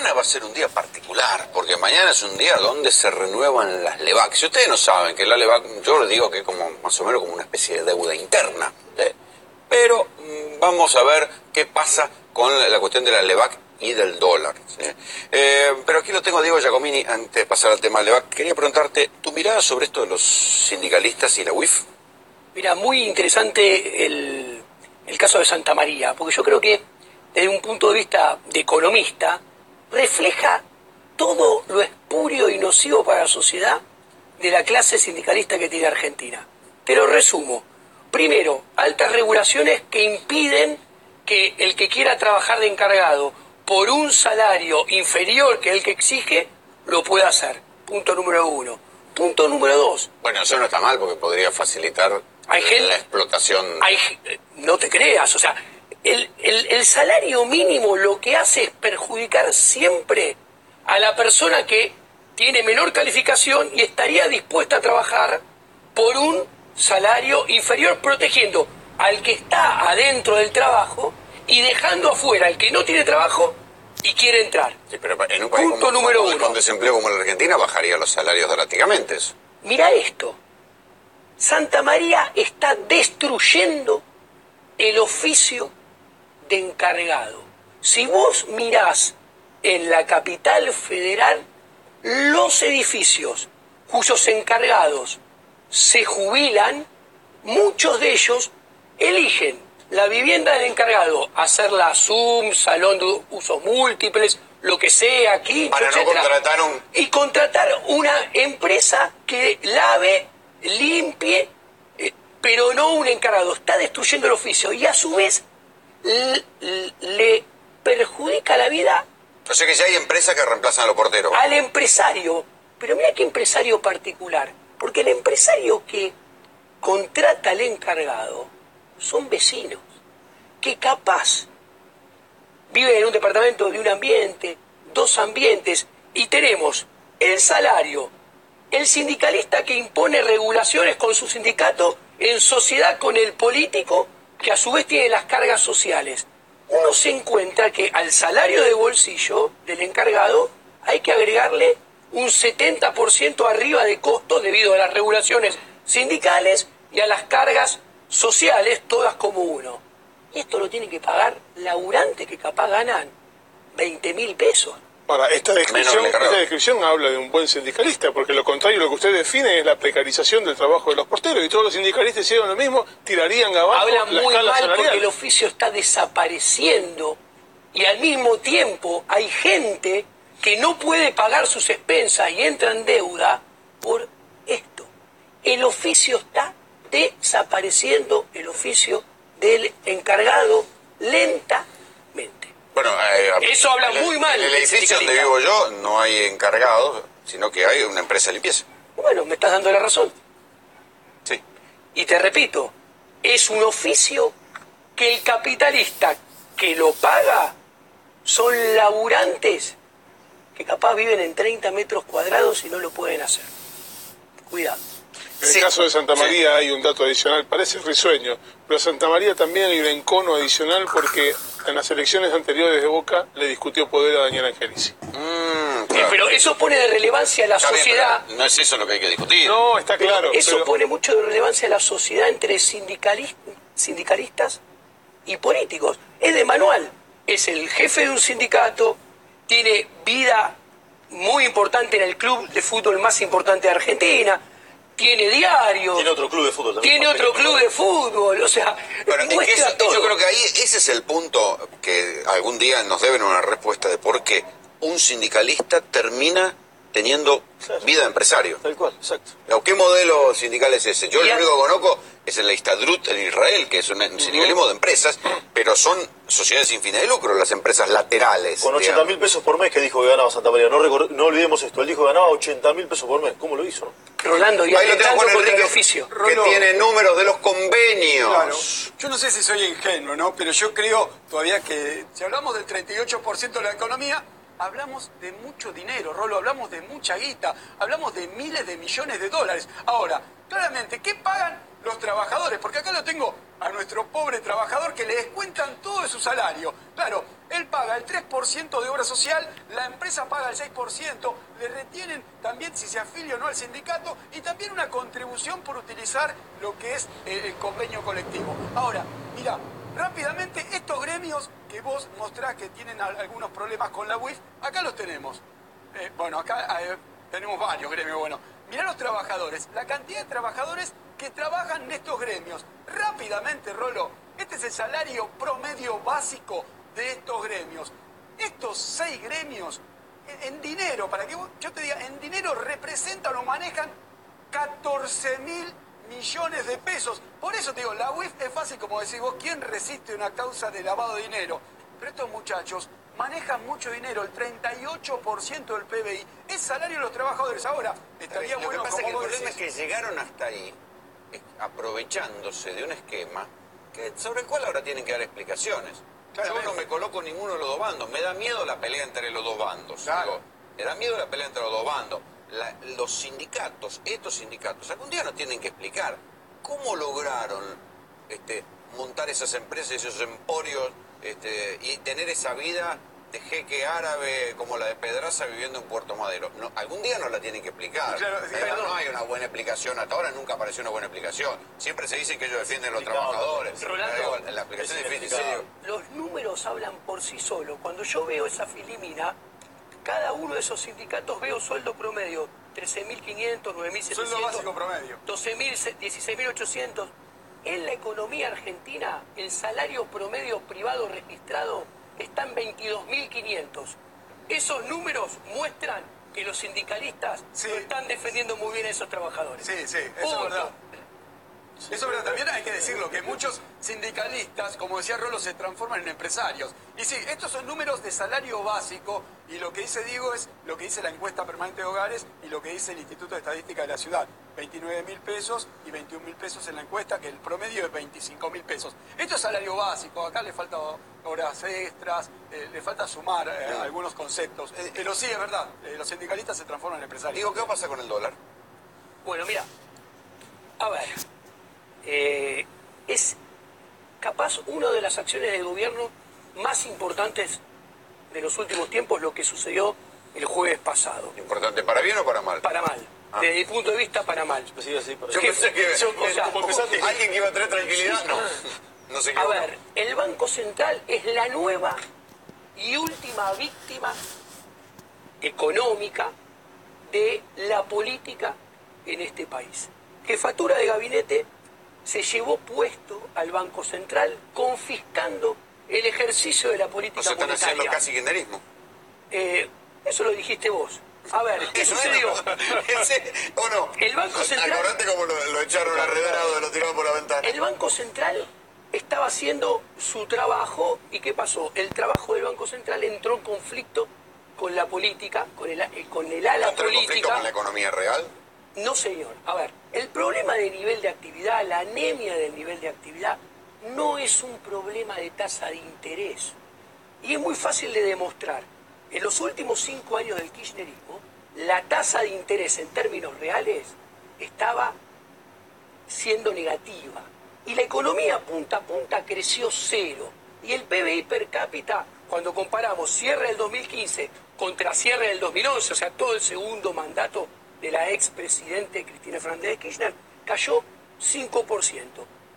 mañana va a ser un día particular, porque mañana es un día donde se renuevan las LEVAC. Si ustedes no saben que la LEVAC, yo les digo que es como más o menos como una especie de deuda interna, ¿sí? Pero vamos a ver qué pasa con la cuestión de la LEVAC y del dólar, ¿sí? Pero aquí lo tengo a Diego Giacomini. Antes de pasar al tema de LEVAC, quería preguntarte tu mirada sobre esto de los sindicalistas y la UIF. Mira, muy interesante el caso de Santa María, porque yo creo que desde un punto de vista de economista refleja todo lo espurio y nocivo para la sociedad de la clase sindicalista que tiene Argentina. Te lo resumo. Primero, altas regulaciones que impiden que el que quiera trabajar de encargado por un salario inferior que el que exige, lo pueda hacer. Punto número 1. Punto número 2. Bueno, eso no está mal porque podría facilitar la explotación. No te creas, o sea, el salario mínimo lo que hace es perjudicar siempre a la persona que tiene menor calificación y estaría dispuesta a trabajar por un salario inferior, protegiendo al que está adentro del trabajo y dejando afuera al que no tiene trabajo y quiere entrar. Sí, pero en un país con desempleo como la Argentina bajaría los salarios drásticamente. Mira esto. Santa María está destruyendo el oficio de encargado. Si vos mirás en la capital federal los edificios cuyos encargados se jubilan, muchos de ellos eligen la vivienda del encargado, hacerla Zoom, salón de usos múltiples, lo que sea, aquí, para no contratar y contratar una empresa que lave, limpie, pero no un encargado. Está destruyendo el oficio y a su vez le perjudica la vida. O sea que ya hay empresas que reemplazan a los porteros. Al empresario. Pero mira qué empresario particular. Porque el empresario que contrata al encargado son vecinos. Que capaz viven en un departamento de un ambiente, 2 ambientes, y tenemos el salario, el sindicalista que impone regulaciones con su sindicato en sociedad con el político, que a su vez tiene las cargas sociales. Uno se encuentra que al salario de bolsillo del encargado hay que agregarle un 70% arriba de costos debido a las regulaciones sindicales y a las cargas sociales, todas como uno. Y esto lo tienen que pagar laburantes que capaz ganan 20.000 pesos. Ahora, esta descripción habla de un buen sindicalista, porque lo contrario, lo que usted define es la precarización del trabajo de los porteros, y todos los sindicalistas hicieron lo mismo, tirarían abajo hablan la muy escala mal salarial. Porque el oficio está desapareciendo y al mismo tiempo hay gente que no puede pagar sus expensas y entra en deuda por esto. El oficio está desapareciendo, el oficio del encargado, lentamente. Bueno, eso habla muy mal. En el edificio donde vivo yo no hay encargados, sino que hay una empresa de limpieza. Bueno, me estás dando la razón. Sí. Y te repito, es un oficio que el capitalista que lo paga son laburantes que capaz viven en 30 metros cuadrados y no lo pueden hacer. Cuidado. En el caso de Santa María hay un dato adicional, parece risueño, pero a Santa María también hay un encono adicional porque en las elecciones anteriores de Boca le discutió poder a Daniel Angelici. Claro. Pero eso pone de relevancia a la sociedad. Bien, no es eso lo que hay que discutir. No, está claro. Eso pone mucho de relevancia a la sociedad entre sindicalistas y políticos. Es de manual. Es el jefe de un sindicato, tiene vida muy importante en el club de fútbol más importante de Argentina, tiene diario. Tiene otro club de fútbol también. Tiene otro club de fútbol, o sea, Bueno, muestra todo. yo creo que ahí ese es el punto que algún día nos deben una respuesta de por qué un sindicalista termina teniendo vida de empresario. Tal cual, exacto. ¿Qué modelo sindical es ese? Yo el único que conozco es el Histadrut en Israel, que es un sindicalismo de empresas, pero son sociedades sin fines de lucro, las empresas laterales. Con 80.000 pesos por mes que dijo que ganaba Santa María. No olvidemos esto, él dijo que ganaba 80.000 pesos por mes. ¿Cómo lo hizo? Rolando, y ahí lo tengo con contra el Enrique, oficio. que tiene números de los convenios. Claro. Yo no sé si soy ingenuo, ¿no? Pero yo creo todavía que si hablamos del 38% de la economía, hablamos de mucho dinero, Rolo, hablamos de mucha guita, hablamos de miles de millones de dólares. Ahora, claramente, ¿qué pagan los trabajadores? Porque acá lo tengo a nuestro pobre trabajador que le descuentan todo de su salario. Claro, él paga el 3% de obra social, la empresa paga el 6%, le retienen también si se afilia o no al sindicato y también una contribución por utilizar lo que es el convenio colectivo. Ahora, mira, rápidamente, estos gremios que vos mostrás que tienen algunos problemas con la UIF, acá los tenemos. Bueno, acá tenemos varios gremios. Bueno, mirá los trabajadores, la cantidad de trabajadores que trabajan en estos gremios. Rápidamente, Rolo, este es el salario promedio básico de estos gremios. Estos 6 gremios, en dinero, para que yo te diga, en dinero representan o manejan 14.000 millones de pesos. Por eso te digo, la UIF es fácil, como decís vos, ¿quién resiste una causa de lavado de dinero? Pero estos muchachos manejan mucho dinero, el 38% del PBI es salario de los trabajadores. Ahora, estaría bueno, lo que pasa es que el vos problema decís, es que llegaron hasta ahí aprovechándose de un esquema sobre el cual ahora tienen que dar explicaciones. Yo no me coloco en ninguno de los dos bandos. Me da miedo la pelea entre los dos bandos. Claro. Digo, me da miedo la pelea entre los dos bandos. Los sindicatos, estos sindicatos, algún día nos tienen que explicar cómo lograron montar esas empresas, esos emporios, y tener esa vida de jeque árabe como la de Pedraza viviendo en Puerto Madero. No, algún día nos la tienen que explicar. Claro, No hay una buena explicación. Hasta ahora nunca apareció una buena explicación. Siempre se dice que ellos defienden a los trabajadores. Rolando, La explicación es difícil. los números hablan por sí solos. Cuando yo veo esa filimina, cada uno de esos sindicatos veo sueldo promedio, 13.500, 9.700, sueldo básico promedio. 12.000, 16.800. En la economía argentina, el salario promedio privado registrado está en 22.500. Esos números muestran que los sindicalistas Sí. no están defendiendo muy bien a esos trabajadores. Sí, eso es Punto. verdad. Eso es verdad. También hay que decirlo, que muchos sindicalistas, como decía Rolo, se transforman en empresarios. Y sí, estos son números de salario básico, y lo que dice Diego es lo que dice la encuesta permanente de hogares y lo que dice el Instituto de Estadística de la Ciudad. 29.000 pesos y 21.000 pesos en la encuesta, que el promedio es 25.000 pesos. Esto es salario básico, acá le falta horas extras, le falta sumar algunos conceptos. Pero sí, es verdad, los sindicalistas se transforman en empresarios. Digo, ¿qué va a pasar con el dólar? Bueno, mira, a ver, es capaz una de las acciones del gobierno más importantes de los últimos tiempos lo que sucedió el jueves pasado. ¿Importante para bien o para mal? Para mal. Desde mi punto de vista, para mal. Pues sí, así, Yo pensé que o sea, alguien que iba a tener tranquilidad, no sé qué. A ver, el Banco Central es la nueva y última víctima económica de la política en este país. Jefatura de gabinete se llevó puesto al Banco Central confiscando el ejercicio de la política O sea, están haciendo monetaria. casi kirchnerismo. Eso lo dijiste vos. A ver, ¿qué sucedió? ¿O no? El Banco Central... Acordate cómo lo echaron a Redrado, lo tiraron por la ventana. El Banco Central estaba haciendo su trabajo, ¿y qué pasó? El trabajo del Banco Central entró en conflicto con la política, con el ala ¿Entró en conflicto política. con la economía real? No, señor. A ver, el problema del nivel de actividad, la anemia del nivel de actividad, no es un problema de tasa de interés. Y es muy fácil de demostrar. En los últimos 5 años del kirchnerismo, la tasa de interés en términos reales estaba siendo negativa. Y la economía punta a punta creció 0. Y el PBI per cápita, cuando comparamos cierre del 2015 contra cierre del 2011, o sea, todo el segundo mandato de la expresidente Cristina Fernández de Kirchner, cayó 5%.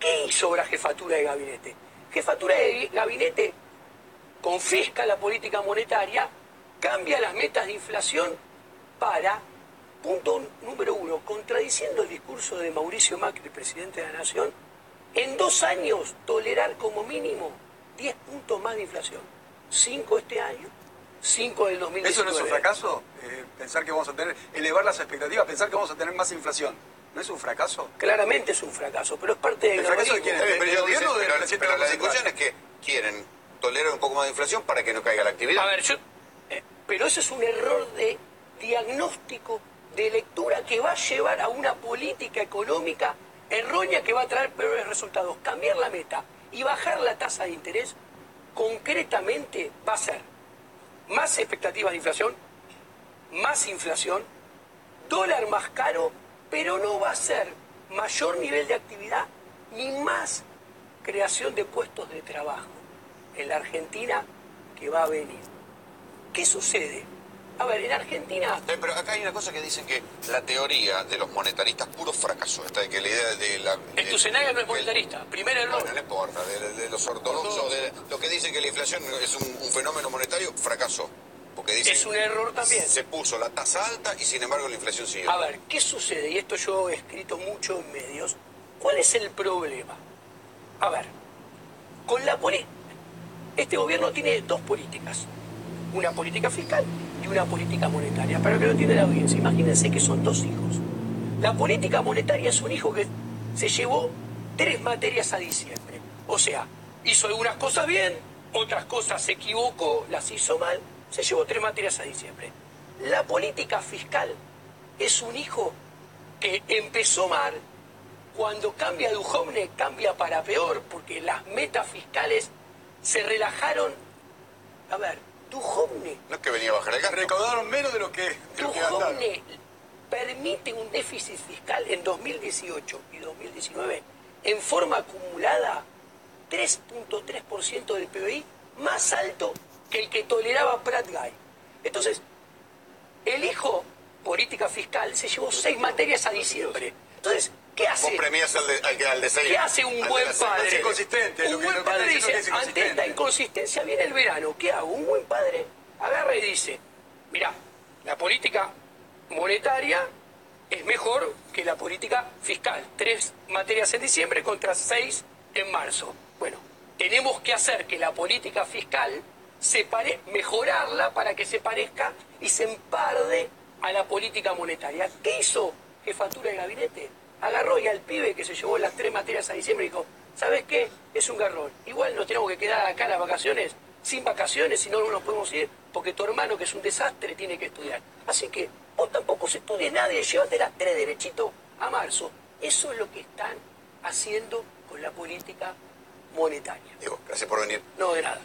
¿Qué hizo la jefatura de gabinete? Jefatura de gabinete confisca la política monetaria, cambia las metas de inflación para, punto número 1, contradiciendo el discurso de Mauricio Macri, presidente de la Nación, en 2 años tolerar como mínimo 10 puntos más de inflación. 5 este año, 5 del 2019. ¿Eso no es un fracaso? Pensar que vamos a tener, elevar las expectativas, pensar que vamos a tener más inflación. ¿No es un fracaso? Claramente es un fracaso, pero es parte del ¿El fracaso de gobierno. quién es? Pero, ¿Del gobierno o del presidente pero del la Banco discusión Central? es que quieren tolerar un poco más de inflación para que no caiga la actividad. A ver, pero eso es un error de diagnóstico, de lectura que va a llevar a una política económica errónea que va a traer peores resultados. Cambiar la meta y bajar la tasa de interés concretamente va a ser más expectativas de inflación, más inflación, dólar más caro, pero no va a ser mayor nivel de actividad ni más creación de puestos de trabajo en la Argentina que va a venir. ¿Qué sucede? A ver, en Argentina... Pero acá hay una cosa que dicen que la teoría de los monetaristas puro fracasó. Esta de que la idea de la... Estucenaga no es monetarista, primer error. Bueno, no importa, de los ortodoxos, de lo que dicen que la inflación es un fenómeno monetario, fracasó. Porque dicen, es un error también. Se puso la tasa alta y sin embargo la inflación siguió. A ver, ¿qué sucede? Y esto yo he escrito mucho en medios. ¿Cuál es el problema? A ver, con la este gobierno tiene dos políticas. Una política fiscal y una política monetaria. Para que lo entienda la audiencia, imagínense que son dos hijos. La política monetaria es un hijo que se llevó 3 materias a diciembre. O sea, hizo algunas cosas bien, otras cosas se equivocó, las hizo mal, se llevó 3 materias a diciembre. La política fiscal es un hijo que empezó mal, cuando cambia Duhovne cambia para peor, porque las metas fiscales se relajaron. A ver, Duhovne... No es que venía a bajar el gasto. Recaudaron menos de lo que gastaron. Duhovne permite un déficit fiscal en 2018 y 2019 en forma acumulada 3.3% del PBI, más alto que el que toleraba Prat Guy. Entonces, el hijo política fiscal se llevó 6 materias a diciembre. Entonces, ¿qué hace? Vos premiás al de 6. ¿Qué hace un buen padre? Es inconsistente. Un buen padre dice, ante esta inconsistencia viene el verano. ¿Qué hago? Un buen padre agarra y dice, mirá, la política monetaria es mejor que la política fiscal. 3 materias en diciembre contra 6 en marzo. Bueno, tenemos que hacer que la política fiscal mejorarla para que se parezca y se emparde a la política monetaria. ¿Qué hizo jefatura de gabinete? Agarró y al pibe que se llevó las 3 materias a diciembre dijo, ¿sabes qué? Es un garrón. Igual nos tenemos que quedar acá las vacaciones, sin vacaciones, si no, no nos podemos ir, porque tu hermano, que es un desastre, tiene que estudiar. Así que vos tampoco se estudie nadie, llévate las 3 derechito a marzo. Eso es lo que están haciendo con la política monetaria. Diego, gracias por venir. No, de nada.